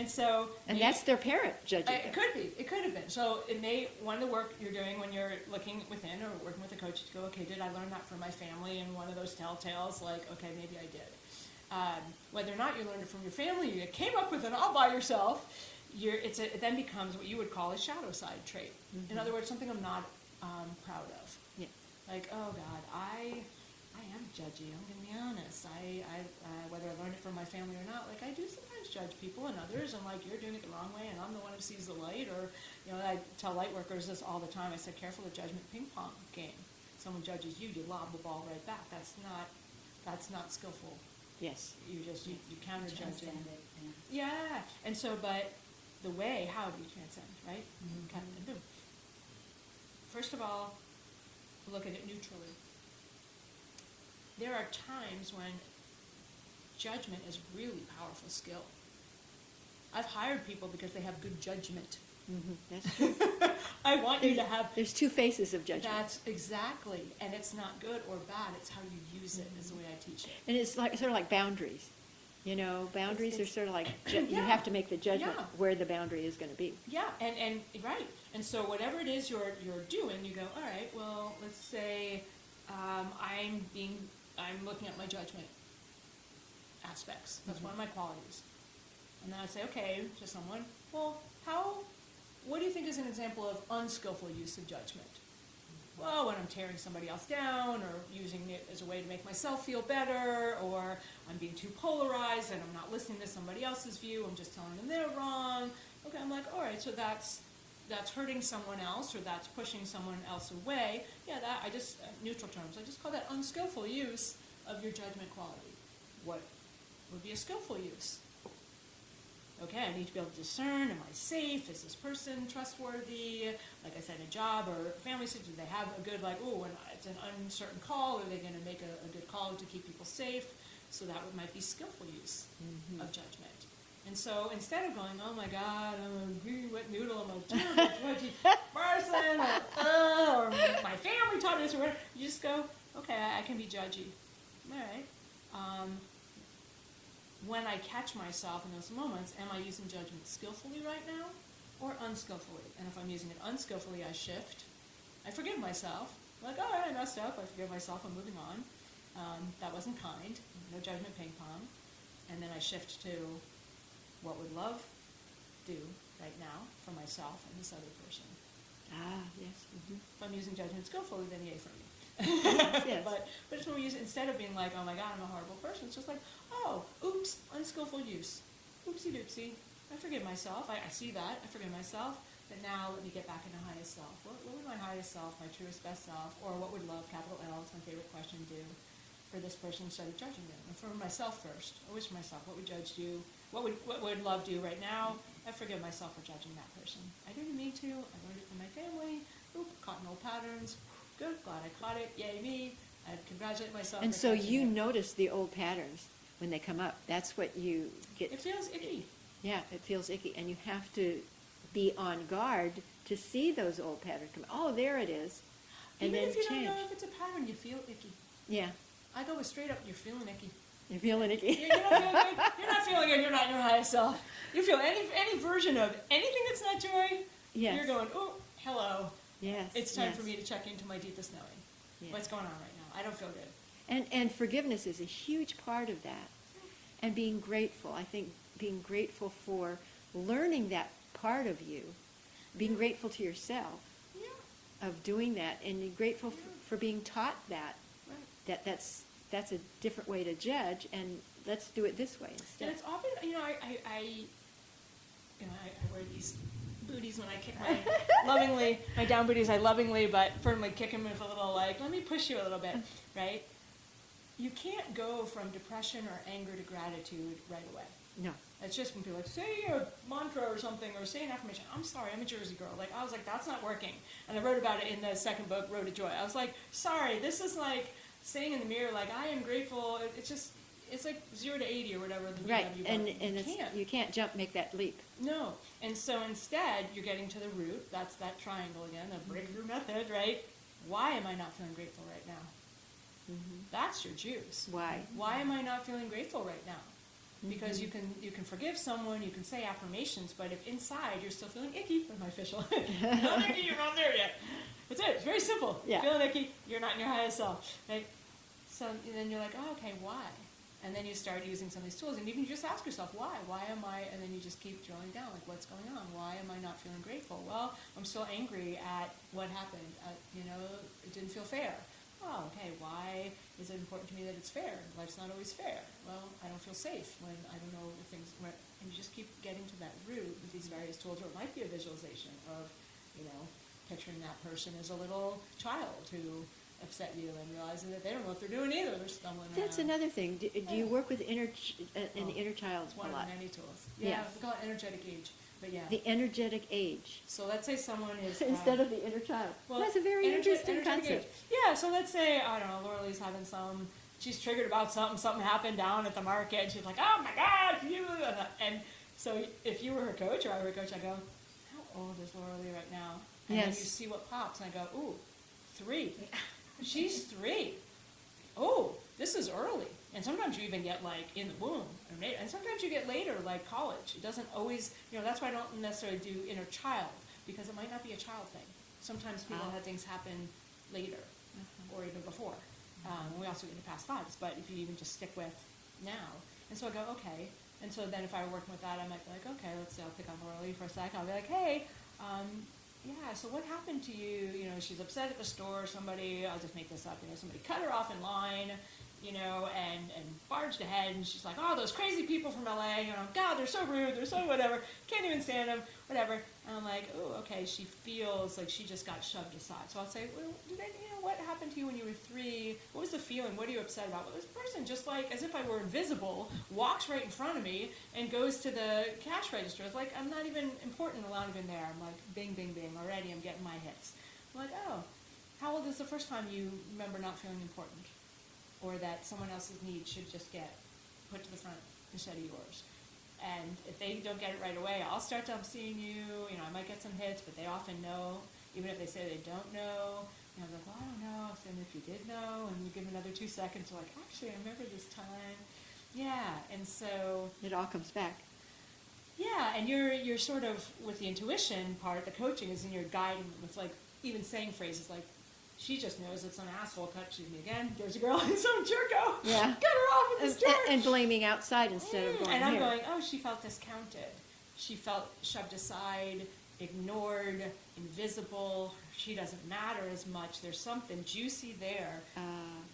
And so And that's their parent judging it them. could be. It could have been. So it may, one of the work you're doing when you're looking within or working with a coach is to go, okay, did I learn that from my family? And one of those telltales, like, okay, maybe I did. Whether or not you learned it from your family, you came up with it all by yourself, it then becomes what you would call a shadow side trait. Mm-hmm. In other words, something I'm not proud of. Yeah. Like, oh God, I am judgy. I'm going to be honest. Whether I learned it from my family or not, like I do sometimes judge people and others, and like you're doing it the wrong way, and I'm the one who sees the light. Or, I tell light workers this all the time. I said, careful of the judgment ping pong game. Someone judges you, you lob the ball right back. That's not skillful. Yes. You counter judge it. Transcend it, Yeah. And so, but the way, how do you transcend, right? Mhm. Cut and boom. First of all, look at it neutrally. There are times when judgment is really powerful skill. I've hired people because they have good judgment. Mm-hmm. That's true. I want you to have. There's two faces of judgment. That's exactly, and it's not good or bad. It's how you use it. Is the way I teach it. And it's like sort of like boundaries. Boundaries are sort of like you Yeah. have to make the judgment Yeah. where the boundary is going to be. Yeah, and right. And so whatever it is you're doing, you go, all right. Well, let's say I'm looking at my judgment aspects. That's one of my qualities. And then I say, okay, to someone, well, what do you think is an example of unskillful use of judgment? Well, when I'm tearing somebody else down, or using it as a way to make myself feel better, or I'm being too polarized and I'm not listening to somebody else's view, I'm just telling them they're wrong. Okay, I'm like, all right, so that's hurting someone else, or that's pushing someone else away. Yeah, I just, neutral terms, I just call that unskillful use of your judgment quality. What would be a skillful use? Okay, I need to be able to discern, am I safe? Is this person trustworthy? Like I said, a job or family situation, do they have a good, like, when it's an uncertain call, are they going to make a good call to keep people safe? So that might be skillful use of judgment. And so instead of going, oh my God, I'm a greedy wet noodle, I'm a terrible judgy person, or my family taught me this, or whatever, you just go, okay, I can be judgy. All right. When I catch myself in those moments, am I using judgment skillfully right now or unskillfully? And if I'm using it unskillfully, I shift. I forgive myself. Like, all right, I messed up. I forgive myself. I'm moving on. That wasn't kind. No judgment ping pong. And then I shift to what would love do right now for myself and this other person. Ah, yes. Mm-hmm. If I'm using judgment skillfully, then yay for me. Yes. But it's when we use it, instead of being like, oh my God, I'm a horrible person, it's just like, oh, oops, unskillful use. Oopsie doopsie. I forgive myself. I see that. I forgive myself. But now let me get back into highest self. What would my highest self, my truest best self, or what would love, capital L, it's my favorite question, do for this person instead of judging them? And for myself first. Always for myself. What would judge do? What would love do right now? I forgive myself for judging that person. I didn't mean to. I learned it from my family. Oop, caught in old patterns. Good, glad I caught it. Yay me. I congratulate myself. And for so catching you it. notice the old patterns when they come up. That's what you get. It feels icky. Yeah, it feels icky. And you have to be on guard to see those old patterns come. Oh, there it is. And Even then if you change. don't know if it's a pattern, you feel icky. Yeah, I go with straight up, you're feeling icky. you're feeling icky. You're not feeling good. You're not feeling good. You're not your highest self. You feel any version of anything that's not joy. Yes. You're going, oh, hello. Yes. It's time yes. for me to check into my deepest knowing. Yes. What's going on right now? I don't feel good. And forgiveness is a huge part of that. And being grateful. I think being grateful for learning that part of you. Being grateful to yourself Yeah. of doing that. And you're grateful for being taught that. Right. That's a different way to judge, and let's do it this way instead. And it's often, I wear these booties when I kick my down booties, I lovingly but firmly kick them with a little like, let me push you a little bit, right? You can't go from depression or anger to gratitude right away. No. It's just when people are like, say a mantra or something, or say an affirmation. I'm sorry, I'm a Jersey girl. Like, I was like, that's not working. And I wrote about it in the second book, Road to Joy. I was like, sorry, this is like saying in the mirror, like, I am grateful. It's like 0 to 80 or whatever the Right, BW and can't. you can't make that leap. No. And so instead, you're getting to the root. That's that triangle again, the breakthrough method, right? Why am I not feeling grateful right now? Mm-hmm. That's your juice. Why? Why am I not feeling grateful right now? because you can forgive someone, you can say affirmations, but if inside you're still feeling icky, for my official, not icky, you're not there yet. That's it. It's very simple. Yeah. Feeling icky, you're not in your highest self. Right? So then you're like, oh, okay, why? And then you start using some of these tools, and you can just ask yourself, why? Why am I? And then you just keep drilling down, like, what's going on? Why am I not feeling grateful? Well, I'm still angry at what happened. It didn't feel fair. Oh, okay, why is it important to me that it's fair? Life's not always fair. Well, I don't feel safe when I don't know if things, and you just keep getting to that root with these various tools, or it might be a visualization of, picturing that person as a little child who upset you and realizing that they don't know what they're doing either. They're stumbling around. That's another thing. Do you work with the inner child It's one a lot? of the many tools. Yeah. Yeah, we call it energetic age. But yeah. The energetic age. So let's say someone is Instead of the inner child. well, That's a very interesting energetic concept. age. Yeah. So let's say I don't know. Laurie's having she's triggered about something. Something happened down at the market, and she's like, "Oh my God, you!" And so if you were her coach or I were her coach, I go, "How old is Laurie right now?" And then you Yes. see what pops, and I go, "Ooh, 3. She's 3. Oh, this is early." And sometimes you even get like in the womb, and sometimes you get later, like college. It doesn't always, that's why I don't necessarily do inner child, because it might not be a child thing. Sometimes people have things happen later, or even before. We also get into past lives, but if you even just stick with now. And so I go, okay. And so then if I were working with that, I might be like, okay, I'll pick on Laurie for a second. I'll be like, hey, so what happened to you? She's upset at the store. I'll just make this up, somebody cut her off in line, and barged ahead, and she's like, oh, those crazy people from LA, God, they're so rude, they're so whatever, can't even stand them, whatever. And I'm like, oh, okay, she feels like she just got shoved aside. So I'll say, well, what happened to you when you were 3? What was the feeling? What are you upset about? Well, this person, just like as if I were invisible, walks right in front of me and goes to the cash register. It's like I'm not even important, not even there. I'm like, bing, bing, bing, already I'm getting my hits. I'm like, oh, how old is the first time you remember not feeling important? Or that someone else's needs should just get put to the front instead of yours. And if they don't get it right away, I'll start to, I'm seeing you, I might get some hits, but they often know, even if they say they don't know. I'm like, well, I don't know. So if you did know, and you give another 2 seconds, you're like, actually, I remember this time. Yeah, and so. It all comes back. Yeah, and you're sort of, with the intuition part, the coaching is in your guiding with like, even saying phrases like, she just knows that some asshole cut me again. There's a girl in some jerko. Yeah. Cut her off at the store. And blaming outside instead of going And I'm here. going, oh, she felt discounted. She felt shoved aside, ignored, invisible. She doesn't matter as much. There's something juicy there.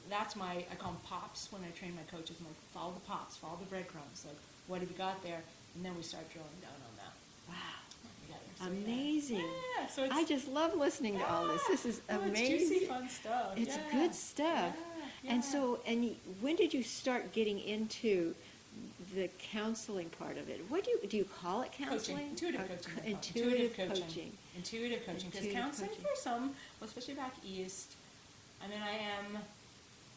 That's I call them pops when I train my coaches. I'm like, follow the pops, follow the breadcrumbs. Like, what have you got there? And then we start drilling down on that. Wow. Together. So, Amazing. Yeah. So it's, I just love listening to all this. This is amazing. It's juicy, fun stuff. It's good stuff. Yeah. And so, when did you start getting into the counseling part of it? What do you call it counseling? Intuitive coaching. Intuitive coaching. Intuitive coaching. Because counseling for some, well, especially back east, I mean,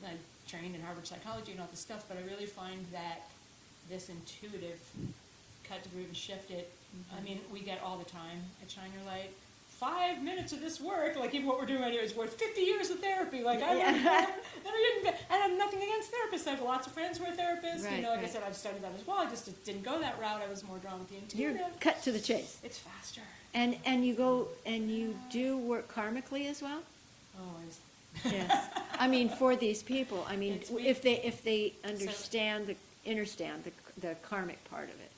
I'm trained in Harvard psychology and all this stuff, but I really find that this intuitive cut to root and shift it. I mean, we get all the time at Shine Your Light. 5 minutes of this work, like even what we're doing right here, is worth 50 years of therapy. Like I and I have nothing against therapists. I have lots of friends who are therapists. Right, Like I said, I've studied that as well. I just didn't go that route. I was more drawn with the intuitive. You're cut to the chase. It's faster. And you go and you do work karmically as well? Always. Yes. I mean, for these people, I mean, It's- if they understand the karmic part of it.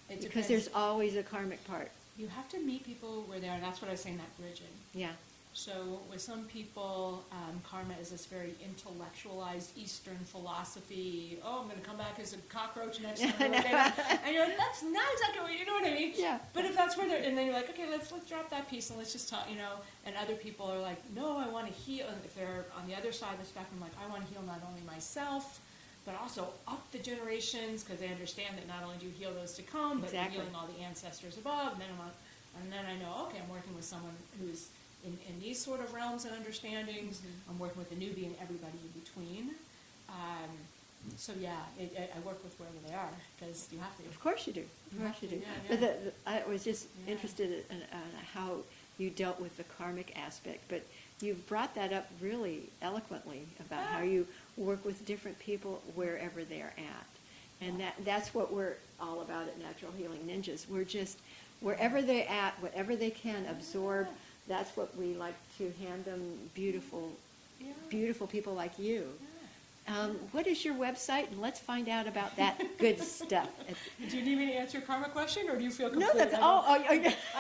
It Because depends. there's always a karmic part. You have to meet people where they are. And that's what I was saying, that bridging. Yeah. So with some people, karma is this very intellectualized Eastern philosophy. Oh, I'm going to come back as a cockroach next time. And you're like, that's not exactly what you know what I mean? Yeah. But if that's where they're, and then you're like, okay, let's drop that piece and let's just talk, And other people are like, no, I want to heal. And if they're on the other side of the spectrum, like, I want to heal not only myself, but also up the generations, because they understand that not only do you heal those to come, but Exactly. you're healing all the ancestors above. And then I know, okay, I'm working with someone who's in these sort of realms and understandings. Mm-hmm. I'm working with the newbie and everybody in between. So yeah, I work with wherever they are, because you have to. Of course you do. Of course you do. Yeah, But I was just Yeah. interested in how you dealt with the karmic aspect, but you've brought that up really eloquently about how you work with different people wherever they are at. And that's what we're all about at Natural Healing Ninjas. We're just, wherever they're at, whatever they can absorb, that's what we like to hand them, beautiful people like you. What is your website? And let's find out about that good stuff. Do you need me to answer your karma question, or do you feel No, complete? that's, I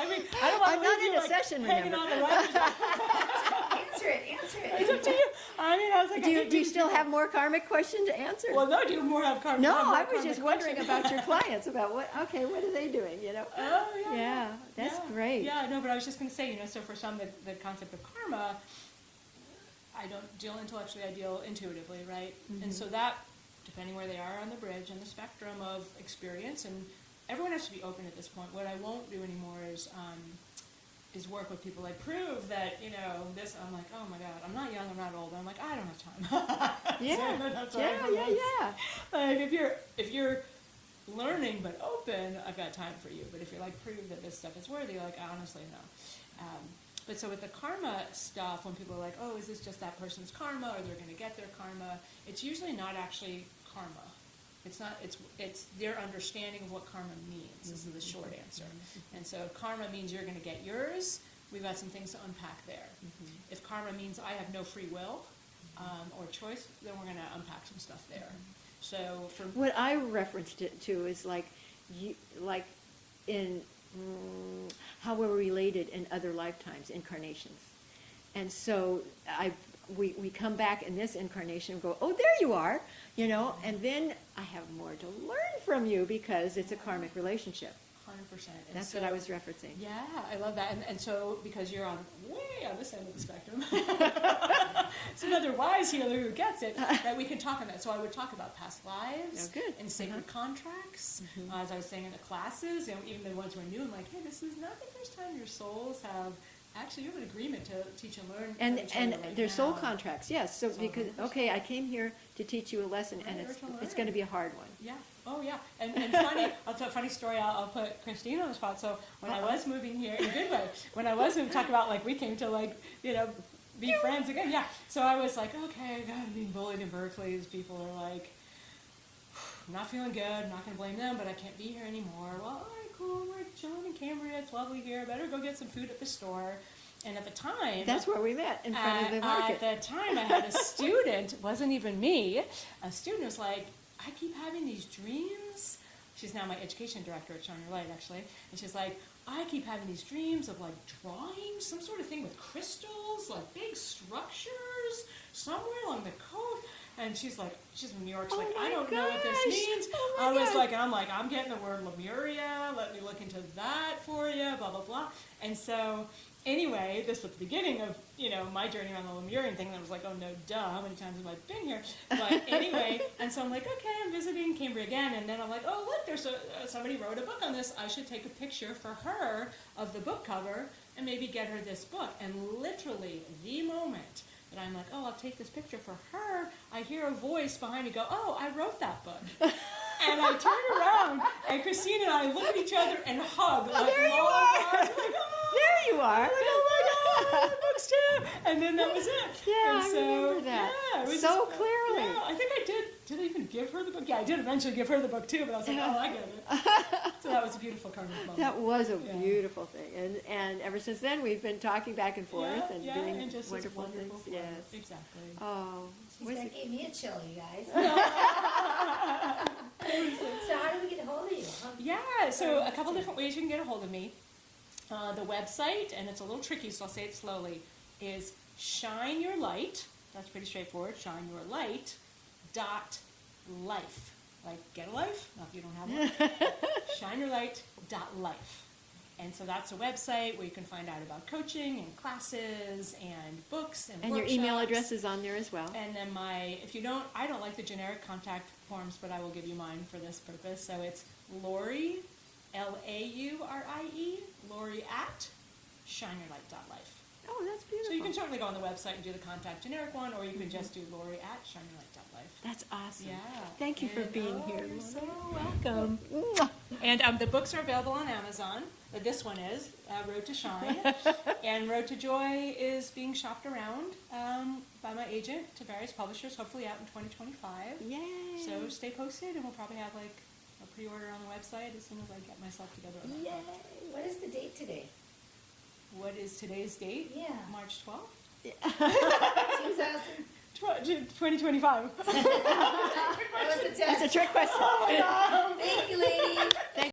mean, I don't want I'm to not leave in you, a session, hanging remember. on the ledge. Answer it. It's up to you. I mean, I was like, Do you still have more karmic questions to answer? Well, no, do you more have karma? No, have more I was karmic just wondering questions? about your clients, about what are they doing, you know? Oh, yeah. Yeah, that's Yeah. great. Yeah, no, but I was just going to say, you know, so for some, the concept of karma, I don't deal intellectually, I deal intuitively, right? And so that, depending where they are on the bridge and the spectrum of experience, and everyone has to be open at this point. What I won't do anymore is work with people, like prove that, you know, this, I'm like, oh my God, I'm not young, I'm not old. I'm like, I don't have time. Yeah, So that's what yeah. Like if you're learning but open, I've got time for you. But if you're like, prove that this stuff is worthy, like, honestly, no. But so with the karma stuff, when people are like, oh, is this just that person's karma, or they're going to get their karma, it's usually not actually karma. It's not. It's their understanding of what karma means. This is the short answer. And so if karma means you're going to get yours, we've got some things to unpack there. If karma means I have no free will or choice, then we're going to unpack some stuff there. So for What I referenced it to is like in how we're related in other lifetimes, incarnations. And so we come back in this incarnation and go, oh, there you are, you know, and then I have more to learn from you because it's a karmic relationship. 100%. That's what I was referencing. Yeah, I love that. And so because you're on way on this end of the spectrum, it's another wise healer who gets it, that we can talk on that. So I would talk about past lives Oh, good. and sacred contracts. As I was saying in the classes, and even the ones who are new, I'm like, hey, this is not the first time your souls have, actually you have an agreement to teach and learn And from each other right there's soul now. contracts, yes. So Soul because, contracts. okay, I came here to teach you a lesson, and Right, it's going to be a hard one. Yeah. Oh, yeah. And funny, I'll tell a funny story. I'll put Christine on the spot. So when I was moving here, in a good way, when I was moving, talk about like we came to like, you know, be friends again. Yeah. So I was like, okay, God, I'm being bullied in Berkeley. These people are like, I'm not feeling good. I'm not going to blame them, but I can't be here anymore. Well, all right, cool. We're chilling in Cambria. It's lovely here. I better go get some food at the store. And at the time, That's where we met, in front of the market. At the time, I had a student, it wasn't even me, a student was like, I keep having these dreams. She's now my education director at Shine Your Light, actually. And she's like, I keep having these dreams of like drawing some sort of thing with crystals, like big structures somewhere along the coast. And she's like, she's from New York. She's Oh like, my I don't know what this gosh. means. Oh my I was God. like, and I'm like, I'm getting the word Lemuria. Let me look into that for you, blah, blah, blah. And so anyway, this was the beginning of, you know, my journey on the Lemurian thing. And I was like, oh, no, duh, how many times have I been here? But anyway, and so I'm like, okay, I'm visiting Cambria again. And then I'm like, oh, look, there's somebody wrote a book on this. I should take a picture for her of the book cover and maybe get her this book. And literally the moment that I'm like, oh, I'll take this picture for her, I hear a voice behind me go, oh, I wrote that book. And I turn around, and Christine and I look at each other and hug. Like, there you long are. arms, like, oh, There you are. like, oh my God, books too. And then that was it. Yeah, and I remember that. Yeah, it was So just, clearly. Yeah, I think I did. Did I even give her the book? Yeah, I did eventually give her the book too, but I was like, oh, I get it. So that was a beautiful karmic moment. That was a Yeah. beautiful thing, and ever since then we've been talking back and forth and yeah, doing and just wonderful this things. wonderful Yes. fun. Exactly. Oh, was That it? gave me a chill, you guys. So how do we get a hold of you? Yeah, so a couple different ways you can get a hold of me. The website, and it's a little tricky, so I'll say it slowly, is Shine Your Light. That's pretty straightforward. Shine Your Light .life. Like, get a life? Not if you don't have one. ShineYourLight.life. And so that's a website where you can find out about coaching and classes and books and And your workshops. email address is on there as well. And then I don't like the generic contact forms, but I will give you mine for this purpose. So it's Laurie, Laurie, Laurie at ShineYourLight.life. Oh, that's beautiful. So you can certainly go on the website and do the contact generic one, or you can just do Laurie at shininglight.life. That's awesome. Yeah. Thank you for And, being oh, here. You're so Lorna. welcome. Mwah. And the books are available on Amazon. This one is Road to Shine, and Road to Joy is being shopped around by my agent to various publishers, hopefully out in 2025. Yay. So stay posted, and we'll probably have like a pre-order on the website as soon as I get myself together. on that Yay. front. What is the date today? What is today's date? Yeah. March 12th? 2000. 2025. That was the test. That's a trick question. Thank you, ladies.